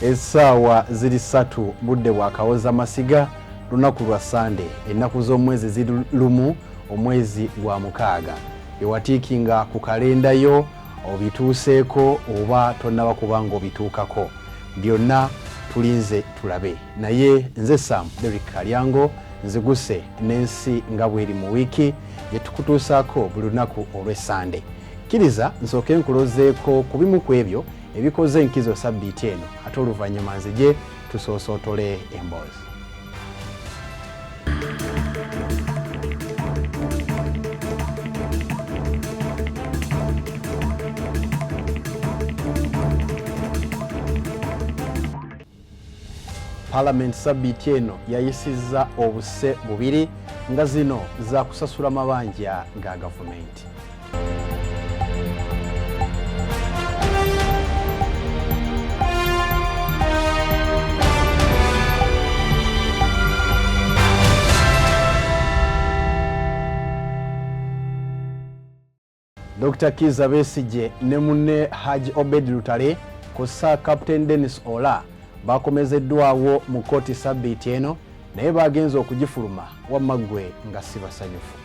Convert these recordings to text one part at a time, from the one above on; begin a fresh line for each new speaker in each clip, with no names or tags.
Essaawa ziri 3 budde bwakawoza masiga lunaku lwa Sande ennaku z'omwezi ziri 1 omwezi gwa mukaaga ewatiikinga ku kalenda yo obituuseeko oba tonnaba kubanga obituukako byonna tulinze tulabe naye nze Sam Derrick Kalyango nziguse n'ensi nga bweri mu wiiki yetukutuusaako buli lunaku olw'Essande. Kkiriza nsooke nkulozeeko ku bimu ku ebyo ebikoze enkizo sabbiiti eno ate oluvannyuma nzije tusoosootole emboozi. Parliament sabbiiti eno yayisizza obuse 2 nga zino za kusasula mabanja ga gavumenti. Dr. Kiza Besigye ne munne Haji Obed Lutale kosa Captain Dennis Ola bakomezeddwawo mu Kooti sabbiiti eno naye bagenza okugifuluma wamma ggwe nga si basanyufu.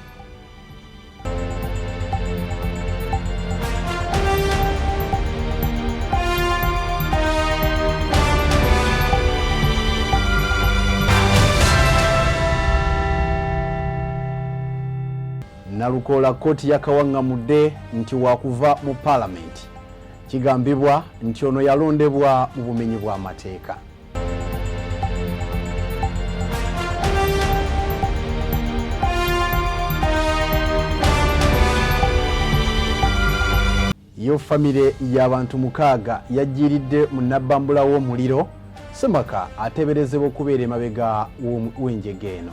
Nalukola Kooti yakawaŋŋamudde nti wakuva mu Parliament. Kigambibwa nti ono yalondebwa mu bumenyi bw'amateeka. Yo famire y'abantu 6 yajjiridde mu nnabbambula w'omuliro Semaka ateeberezebwa okubeera emabega w'enjega eno.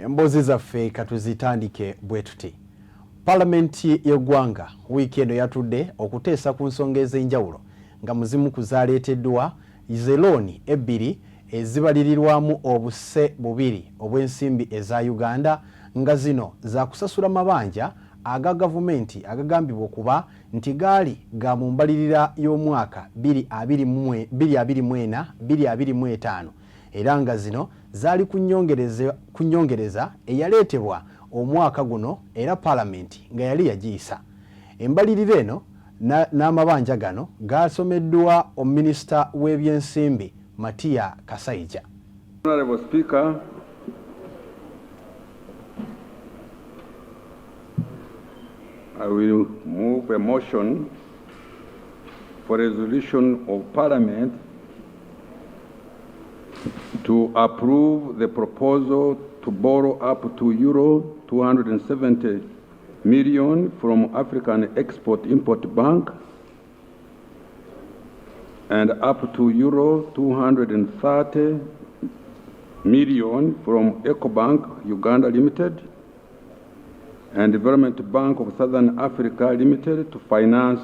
Embozi zaffe katuzitandike bwe tuti. Palamenti y'eggwanga wiiki eno yatudde okuteesa ku nsonga ez'enjawulo nga muzimu kuzaaleeteddwa zelooni 2 ezibalirirwamu obuse 2 obw'ensimbi eza Uganda nga zino za kusasula mabanja aga gavumenti agagambibwa okuba nti gaali ga mu mbalirira y'omwaka 2024-2025 era nga zino zaali ku nnyongereza eyaleetebwa omwaka guno era Palamenti nga yali yagiyisa. Embalirira eno n'amabanja gano gasomeddwa omuminisita w'ebyensimbi Matiya Kasaija.
Honorable Speaker, I will move a motion for resolution of Parliament to approve the proposal to borrow up to euro 270 million from African Export-Import Bank and up to euro 230 million from EcoBank Uganda Limited and Development Bank of Southern Africa Limited to finance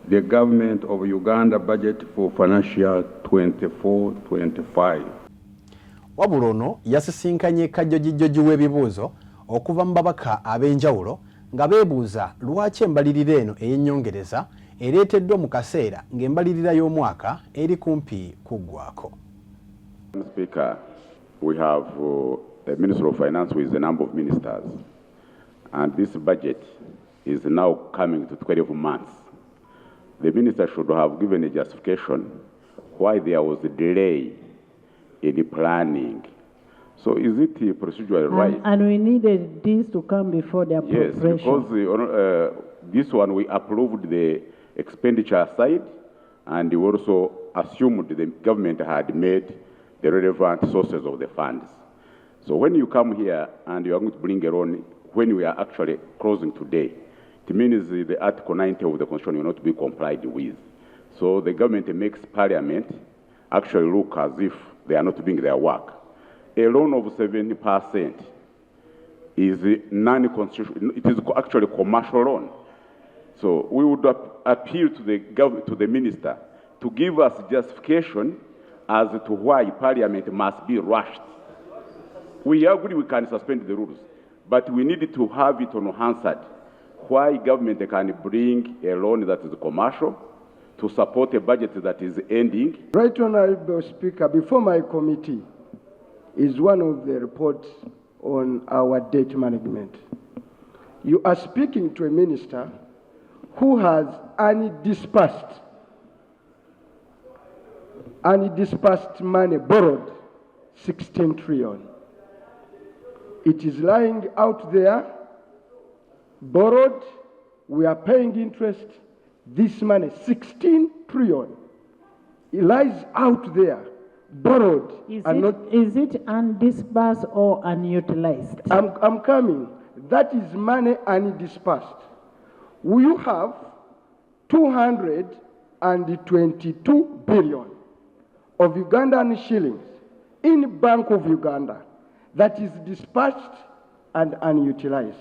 the government of Uganda budget for financial 24-25.
Wabula ono yasisinkanye kajjojjijjoji w'ebibuuzo okuva mu babaka ab'enjawulo nga beebuuza lwaki embalirira eno ey'ennyongereza ereeteddwa mu kaseera ng'embalirira y'omwaka eri kumpi kuggwaako.
Speaker, we have a Minister of Finance with a number of ministers, and this budget is now coming to 12 months. The minister should have given a justification why there was a delay in the planning. So is it procedurally right?
And we needed this to come before the appropriation.
Yes, because this one we approved the expenditure side and we also assumed the government had made the relevant sources of the funds. So when you come here and you are going to bring your own, when we are actually closing today, it means the Article 90 of the Constitution will not be complied with. So the government makes Parliament actually look as if they are not doing their work. A loan of 70% is non-constitutional. It is actually commercial loan. So we would appeal to the minister to give us justification as to why Parliament must be rushed. We agree we can suspend the rules, but we need to have it unanswered. Why government can bring a loan that is commercial to support a budget that is ending.
Right Honorable Speaker, before my committee is one of the reports on our debt management. You are speaking to a minister who has undispersed money borrowed, 16 trillion. It is lying out there, borrowed, we are paying interest. This money, 16 trillion, it lies out there, borrowed.
Is it undisbursed or unutilized?
I'm coming. That is money undisbursed. We have 222 billion of Ugandan shillings in Bank of Uganda that is dispersed and unutilized.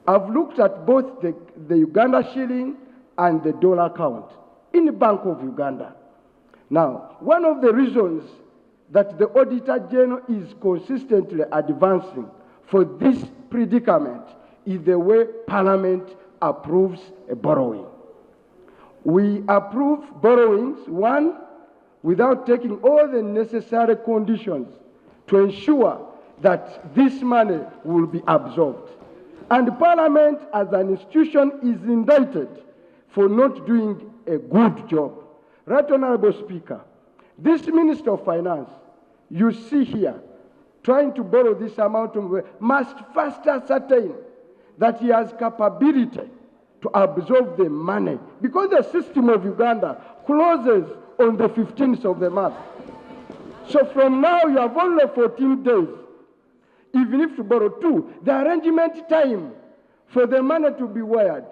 I've looked at both the Uganda shilling and the dollar account in the Bank of Uganda. Now, one of the reasons that the Auditor General is consistently advancing for this predicament is the way Parliament approves a borrowing. We approve borrowings, one, without taking all the necessary conditions to ensure that this money will be absorbed. And Parliament as an institution is indicted for not doing a good job. Right Honorable Speaker, this Minister of Finance, you see here, trying to borrow this amount of money, must first ascertain that he has capability to absorb the money, because the system of Uganda closes on the 15th of the month. So from now you have only 14 days. Even if you borrow 2, the arrangement time for the money to be wired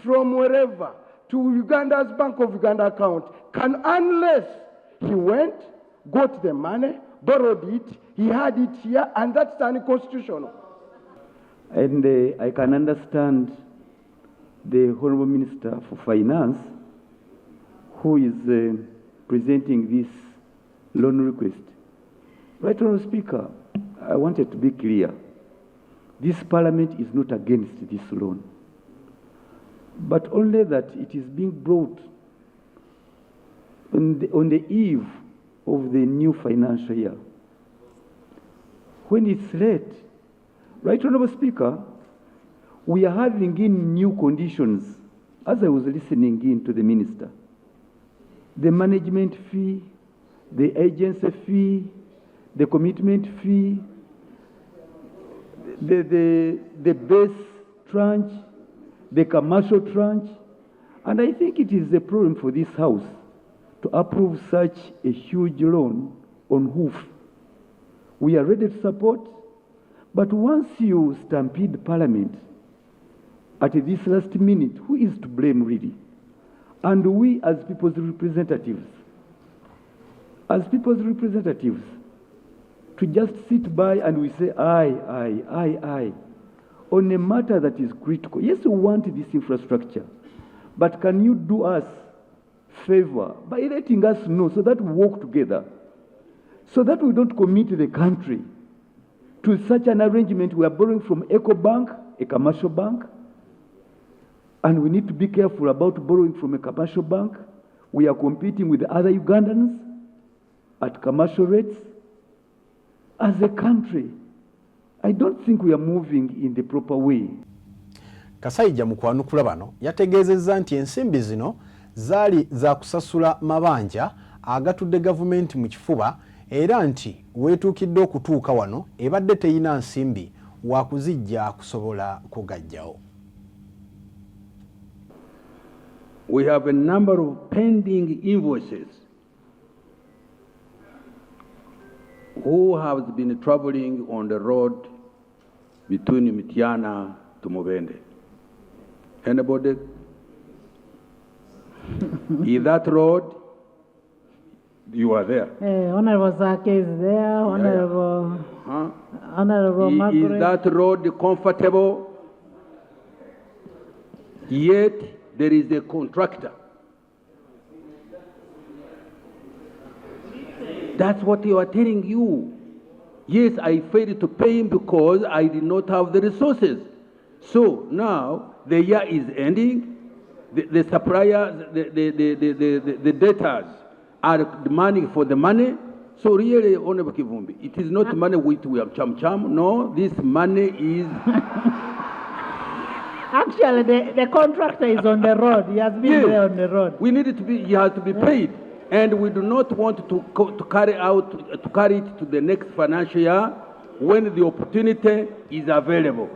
from wherever to Uganda's Bank of Uganda account can, unless he went, got the money, borrowed it, he had it here, and that's unconstitutional.
And I can understand the Honourable Minister for Finance, who is presenting this loan request. Right Honourable Speaker, I wanted to be clear. This Parliament is not against this loan, but only that it is being brought on the eve of the new financial year. When it's late, Right Honourable Speaker, we are having in new conditions, as I was listening in to the Minister. The management fee, the agency fee, the commitment fee, the base tranche, the commercial tranche, and I think it is a problem for this House to approve such a huge loan on hoof. We are ready to support, but once you stampede Parliament at this last minute, who is to blame really? And we as people's representatives, to just sit by and we say, aye, on a matter that is critical. Yes, we want this infrastructure, but can you do us favor by letting us know so that we work together, so that we don't commit the country to such an arrangement? We are borrowing from EcoBank, a commercial bank, and we need to be careful about borrowing from a commercial bank. We are competing with other Ugandans at commercial rates. As a country, I don't think we are moving in the proper way.
Kasayija mu kwanukula bano yategeezezza nti ensimbi zino zaali za kusasula mabanja agatudde gavumenti mu kifuba, era nti weetuukidde okutuuka wano ebadde teyina nsimbi wa kuzijja kusobola kugajjawo.
We have a number of pending invoices who have been traveling on the road between Mityana to Mubende. Anybody? Is that road? You are there.
Honorable Zake is there. Honorable, Honorable Margaret.
Is that road comfortable? Yet there is a contractor that's what you are telling you. Yes, I failed to pay him because I did not have the resources. So now the year is ending. The suppliers, the debtors are demanding for the money. So really, Honorable Kivumbi, it is not money which we have cham. No, this money is...
Actually, the contractor is on the road. He has been there on the road.
We need it to be, he has to be paid. And we do not want to carry it to the next financial year when the opportunity is available.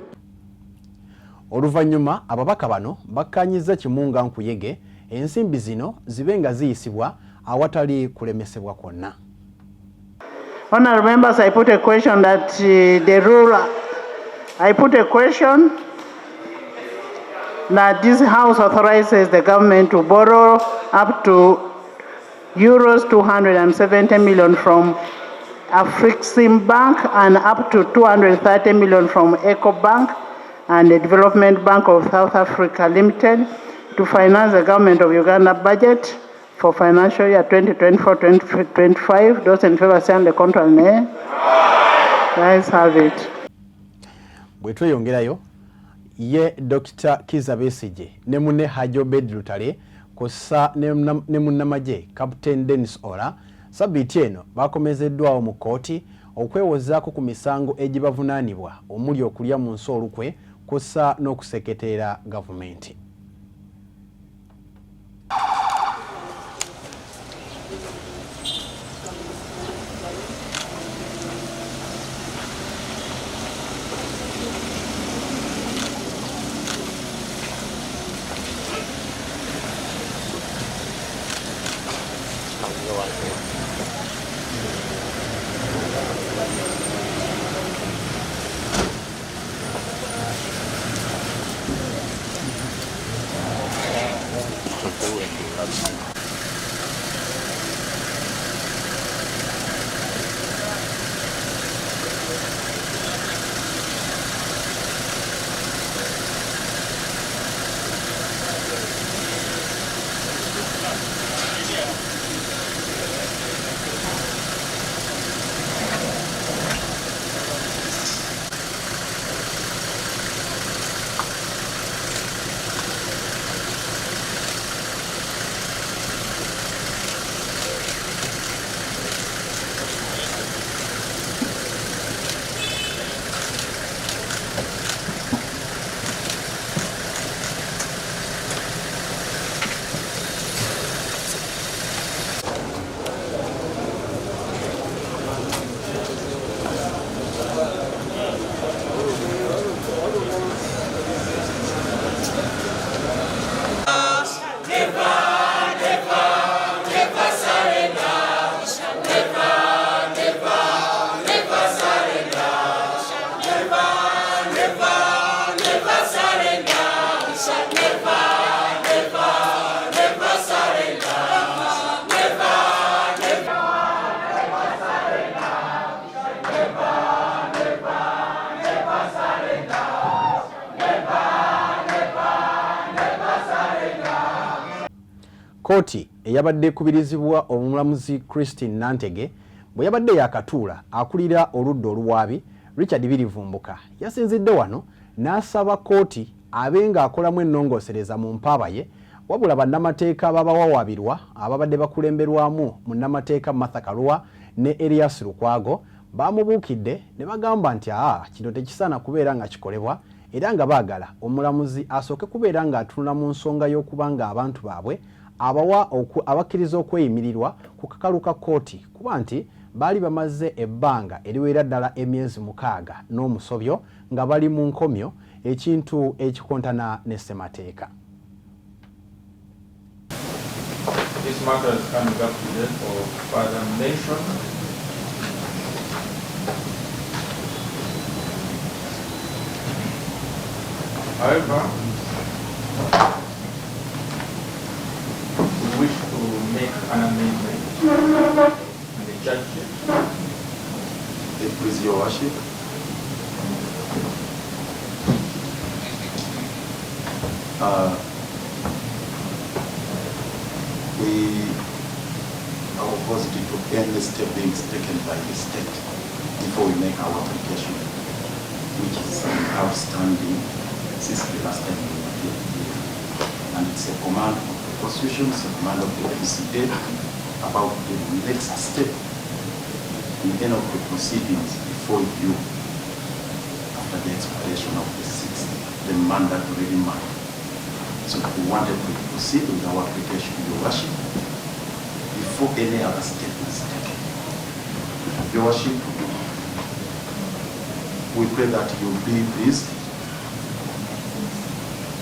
Oluvannyuma ababaka bano bakkaanyiza Kimunga Nkuyege ensimbi zino zibe nga ziyisibwa awatali kulemesebwa kwonna.
Honourable members, I put a question that the rule, I put a question that this House authorizes the government to borrow up to euros 270 million from Afrixim Bank and up to 230 million from Eco Bank and the Development Bank of South Africa Limited to finance the government of Uganda budget for financial year 2024-2025. Those in favor say on the contrary, nay. Guys have it.
Bwetweyongerayo ye Dr. Kiza Besigye ne munne Hajo Bedrutale kosa ne munnamagye Captain Dennis Ola sabbiiti eno bakomezeddwawo mu kooti okwewozaako ku misango egibavunaanibwa omuli okulya mu nsi olukwe kosa n'okuseketeera gavumenti. Kooti eyabadde kubirizibwa Omulamuzi Christine Nantege bwe yabadde yakatuula akulira oludda oluwaabi Richard Birivumbuka yasinzidde wano n'asaba kooti abenga akolamu ennongoosereza mu mpaaba ye wabula bannamateeka ababawawaabirwa ababadde bakulemberwamu munnamateeka Martha Karua ne Elias Lukwago bamubuukidde ne bagamba nti kino tekisaana kubeera nga kikolebwa era nga baagala omulamuzi asooke kubeera nga atunula mu nsonga y'okuba nga abantu baabwe abakkiriza okweyimirirwa ku kakalu ka kooti kuba nti baali bamaze ebbanga eriwera ddala emyezi 6 n'omusobyo nga bali mu nkomyo ekintu ekikontana ne ssemateeka.
This matter is coming up today for further mention. However, we wish to make an amendment in the charge sheet.
Please, Your Worship. Our opposed to any step being taken by the state before we make our application, which is outstanding since the last time we were here. And it's a command of the Constitution, it's a command of the PCA about the next step in any of the proceedings before you after the expiration of the mandatory remand. So we wanted to proceed with our application, Your Worship, before any other step is taken. Your Worship, we pray that you be pleased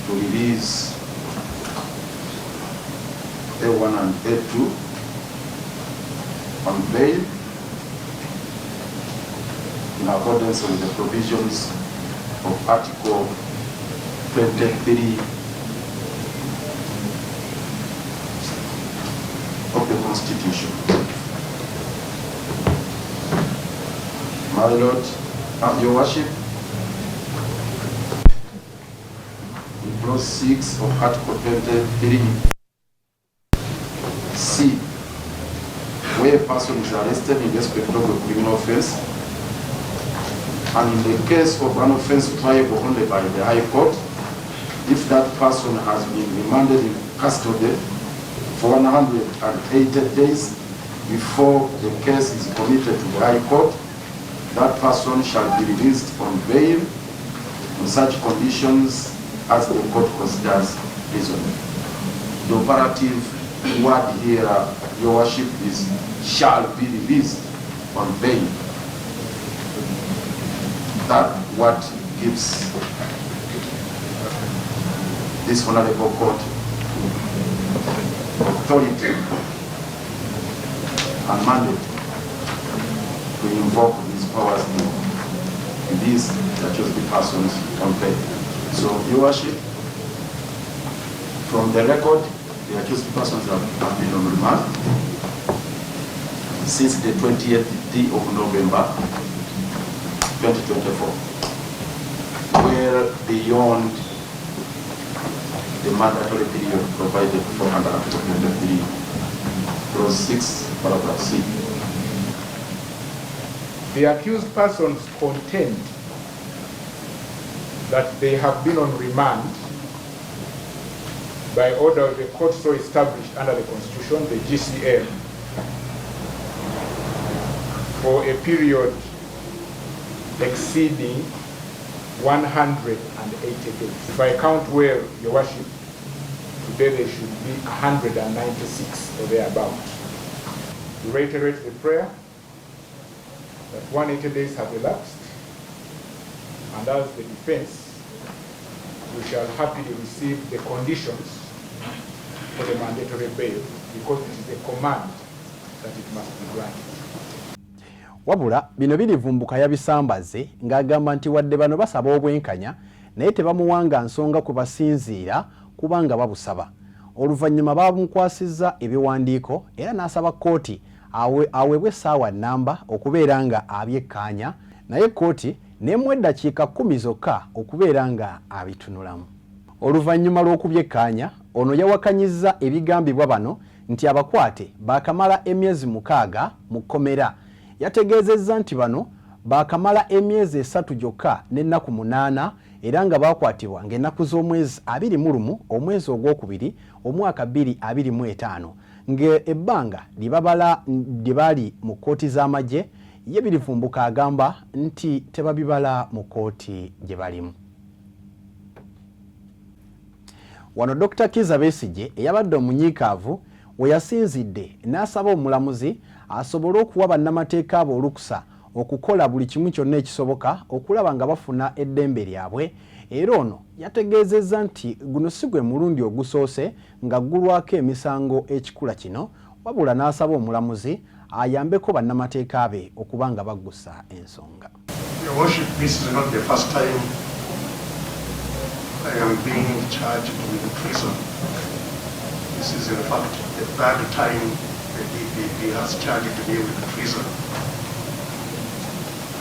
to release A1 and A2 on bail in accordance with the provisions of Article 23 of the Constitution. My Lord, Your Worship, in clause 6 of Article 23C, where a person is arrested in respect of a criminal offense, and in the case of an offense triable only by the High Court, if that person has been remanded in custody for 180 days before the case is committed to the High Court, that person shall be released on bail on such conditions as the court considers reasonable. The operative word here, Your Worship, is shall be released on bail. That what gives this honorable court authority and mandate to invoke these powers in these accused persons on bail. So, Your Worship, from the record, the accused persons have been on remand since the 20th day of November 2024, well beyond the mandatory period provided for under Article 23, clause 6, paragraph C.
The accused persons contend that they have been on remand by order of the court so established under the Constitution, the GCM, for a period exceeding 180 days. If I count well, Your Worship, today there should be 196 or thereabouts. We reiterate the prayer that 180 days have elapsed, and as the defense, we shall happily receive the conditions for the mandatory bail because it is a command that it must be granted.
Wabula bino birivumbuka yabisambaze ng'agamba nti wadde bano basaba obwenkanya naye tebamuwanga nsonga kubasinziira kubanga babusaba. Oluvannyuma bamukwasizza ebiwandiiko era n'asaba Kooti aweebwe essaawa nnamba okubeera nga abyekkanya, naye Kooti n'emuwa eddakiika 10 zokka okubeera nga abitunulamu. Oluvannyuma lw'okubyekkanya, ono yawakanyizza ebigambibwa bano nti abakwate baakamala emyezi 6 mu kkomera. Yategeezezza nti bano baakamala emyezi 3 gyokka n'ennaku 8 era nga baakwatibwa ng'ennaku z'omwezi 21 omwezi ogwokubiri omwaka 2025 ng'ebbanga lye baali mu kkooti z'amagye ye birivumbuka agamba nti tebabibala mu kkooti gye balimu. Wano Dr. Kizza Besigye eyabadde omunyiikaavu we yasinzidde n'asaba Omulamuzi asobole okuwa bannamateekabe olukusa okukola buli kimu kyonna ekisoboka okulaba nga bafuna eddembe lyabwe, era ono yategeezezza nti guno si gwe mulundi ogusoose nga ggulwako emisango ekikula kino, wabula n'asaba Omulamuzi ayambeko bannamateekabe okuba nga baggusa ensonga.
Your Worship, this is not the first time I am being charged with treason. This is in fact the third time the DPP has charged me with treason.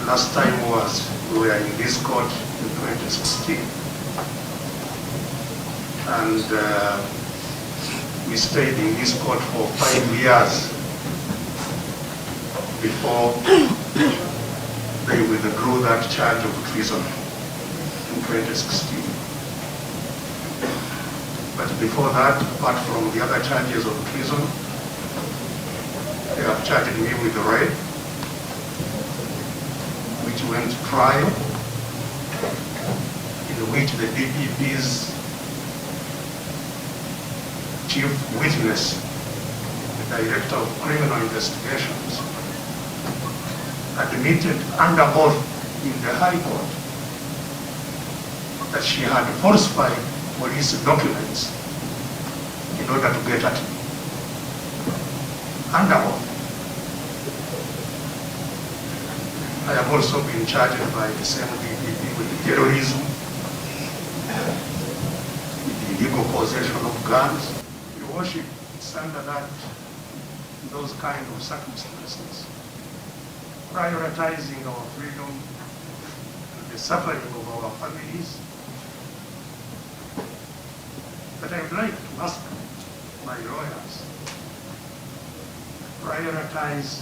Last time was we were in this court in 2016, and we stayed in this court for 5 years before they withdrew that charge of treason in 2016. But before that, apart from the other charges of treason, they have charged me with rape, which went to trial, in which the DPP's chief witness, the Director of Criminal Investigations, admitted under oath in the High Court that she had falsified police documents in order to get at me. Under oath. I have also been charged by the same DPP with terrorism, with illegal possession of guns. Your worship, it's under that, those kind of circumstances, prioritizing our freedom and the suffering of our families, but I would like to ask my lawyers, prioritize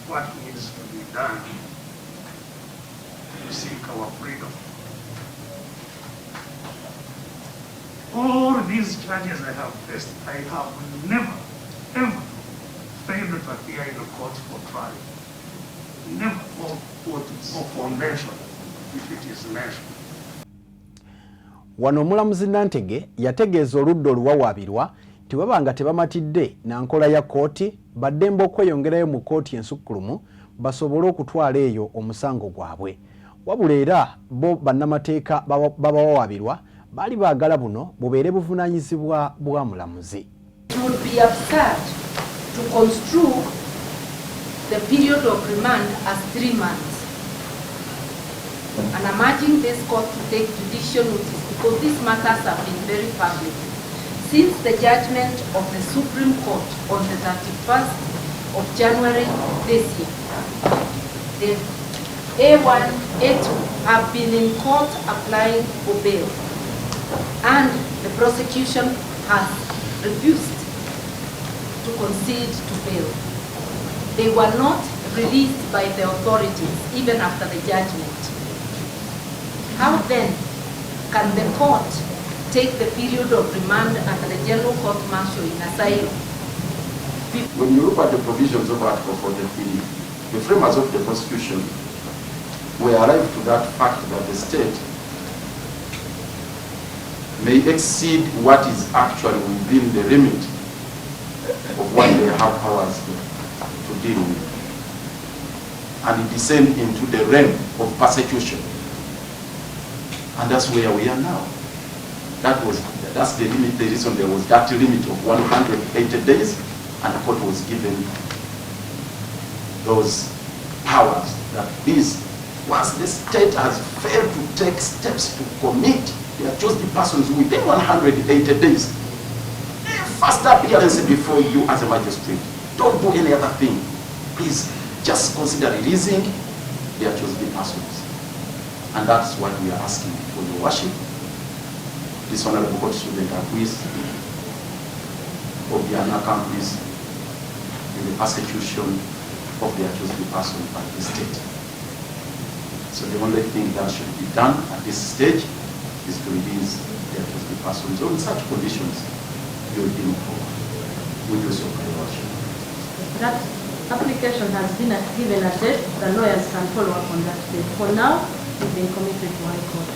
what needs to be done to seek our freedom. All these charges I have faced, I have never, ever failed to appear in a court for trial. Never for foundation, if it is mentioned.
Wano Omulamuzi Nantege yategeeza oludda oluwawaabirwa nti babanga tebamatidde na nkola ya kooti baddembe okweyongerayo mu kooti ensukkulumu basobole okutwala eyo omusango gwabwe. Wabula era bo bannamateeka babawawaabirwa baali baagala buno bubeere buvunaanyizibwa bwa mulamuzi.
It would be absurd to construe the period of remand as 3 months. And I'm urging this court to take judicial notice because these matters have been very public. Since the judgment of the Supreme Court on the 31st of January this year, the A1, A2 have been in court applying for bail, and the prosecution has refused to concede to bail. They were not released by the authorities even after the judgment. How then can the court take the period of remand under the General Court Martial in asylum?
When you look at the provisions of Article 43, the framers of the Constitution were arrived to that fact that the state may exceed what is actually within the limit of what they have powers to deal with, and descend into the realm of persecution. And that's where we are now. That's the limit. The reason there was that limit of 180 days, and the court was given those powers that this, once the state has failed to take steps to commit the accused persons within 180 days, first appearance before you as a magistrate. Don't do any other thing. Please just consider releasing the accused persons. And that's what we are asking for your worship. This honorable court student agrees of the accomplice in the persecution of the accused person by the state. So the only thing that should be done at this stage is to release the accused persons. So in such conditions, you will be moved forward. We do so, my worship.
That application has been given a date. The lawyers can follow up on that date. For now, we've been committed to High Court.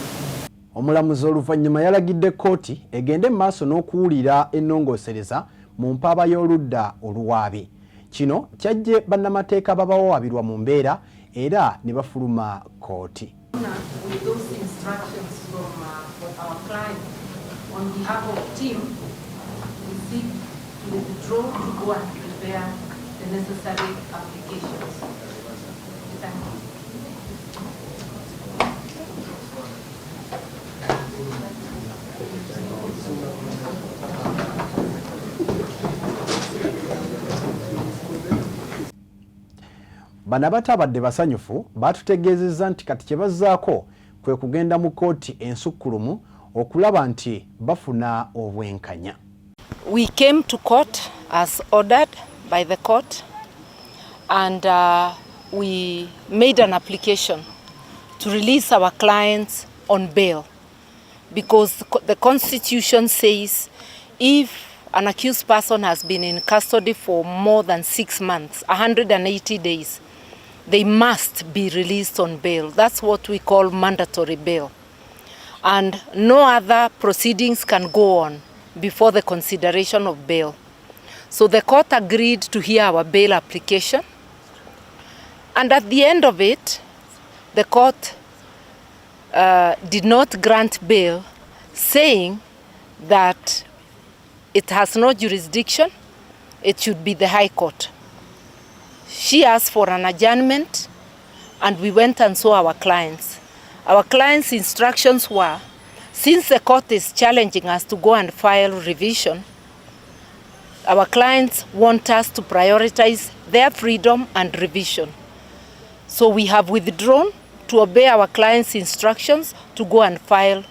Omulamuzi oluvannyuma yalagidde kooti egende mu maaso n'okuwulira ennongoosereza mu mpaaba y'oludda oluwaabi. Kino kyajje bannamateeka babawaabirwa mu mbeera era ne bafuluma kooti.
With those instructions from our client, on behalf of team, we seek to withdraw to go and prepare the necessary applications. Thank you.
Bano abatabadde basanyufu batutegeezezza nti kati kye bazzaako kwe kugenda mu kooti ensukkulumu okulaba nti bafuna obwenkanya.
We came to court as ordered by the court and we made an application to release our clients on bail, because the Constitution says if an accused person has been in custody for more than 6 months, 180 days, they must be released on bail. That's what we call mandatory bail. And no other proceedings can go on before the consideration of bail. So the court agreed to hear our bail application. And at the end of it, the court did not grant bail, saying that it has no jurisdiction, it should be the High Court. She asked for an adjournment, and we went and saw our clients. Our clients' instructions were, since the court is challenging us to go and file revision, our clients want us to prioritize their freedom and revision. So we have withdrawn to obey our clients' instructions to go and file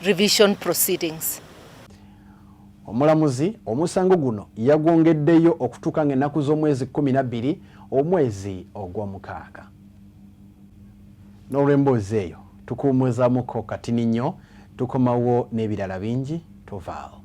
revision proceedings.
Omulamuzi omusango guno yagwongeddeyo okutuuka ng'ennaku z'omwezi 12 omwezi ogw'omukaaga. N'olw'emboozi eyo tukuumuzaamuko kati nnyo tukomawo n'ebirala bingi tovaawo.